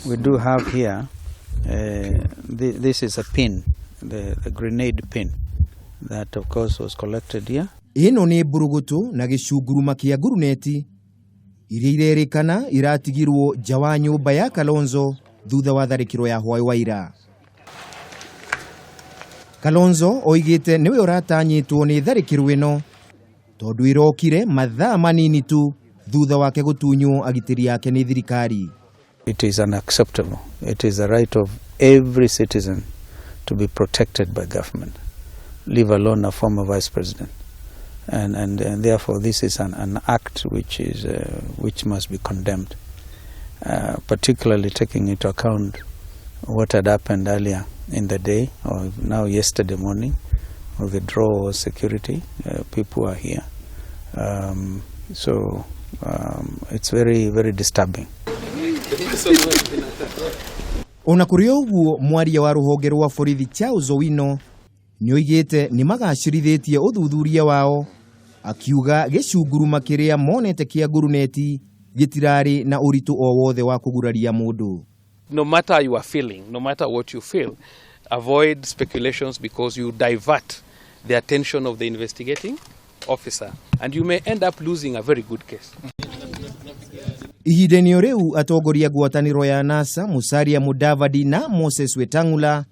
We do have here, this is a pin, the grenade pin, that of course was collected here. Ino ni burugutu na gicunguruma kia nguruneti iria irerikana iratigirwo nja wa nyumba ya Kalonzo thutha wa tharikiro ya hwai wa ira. Kalonzo oigite niwe uratanyitwo ni tharikiro ino tondu irokire mathaa manini tu thutha wake gutunywo agitiri yake ni thirikari. It is unacceptable. It is the right of every citizen to be protected by government, leave alone a former vice president. And therefore this is an act which must be condemned, particularly taking into account what had happened earlier in the day, or now yesterday morning, with the draw security. People are here. So it's very, very disturbing. Ona kuri uguo mwaria wa ruhonge rwa borithi Charles Owino nioigite nimagacirithitie uthuthuria wao, akiuga gicunguruma kiria monete kia nguruneti gitirari na uritu o wothe wa kuguraria mundu. No matter you are feeling, no matter what you feel, avoid speculations because you divert the attention of the investigating officer and you may end up losing a very good case. Ihinda-inĩ riu atongoria ngwataniro ya NASA Musalia Mudavadi na Moses Wetangula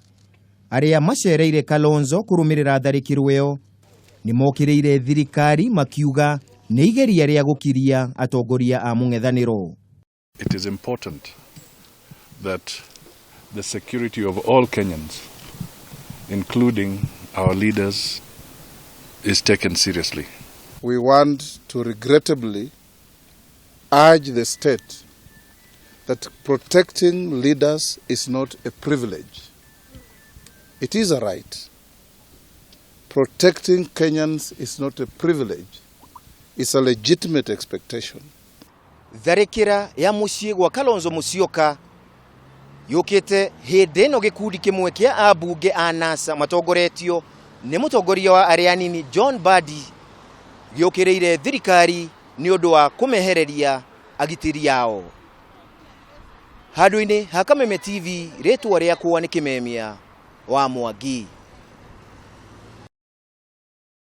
aria macereire Kalonzo kurumirira tharikiro iyo nimokiriire thirikari makiuga ni igeria ria gukiria atongoria a mung'ethaniro. It is important that the security of all Kenyans, including our leaders, is taken seriously. We want to regrettably urge the state that protecting leaders is not a privilege. It is a right. Protecting Kenyans is not a privilege. It's a legitimate expectation. Tharikira ya mucii gwa Kalonzo Musyoka yukite hindi no gikundi kimwe kia abunge a NASA matongoretio ni mutongoria wa aria nini John Badi giokireire thirikari ni undu wa kumehereria agitiri yao. Handu-ini ha Kameme TV ritwa riakwa ni Kameme wa Mwangi.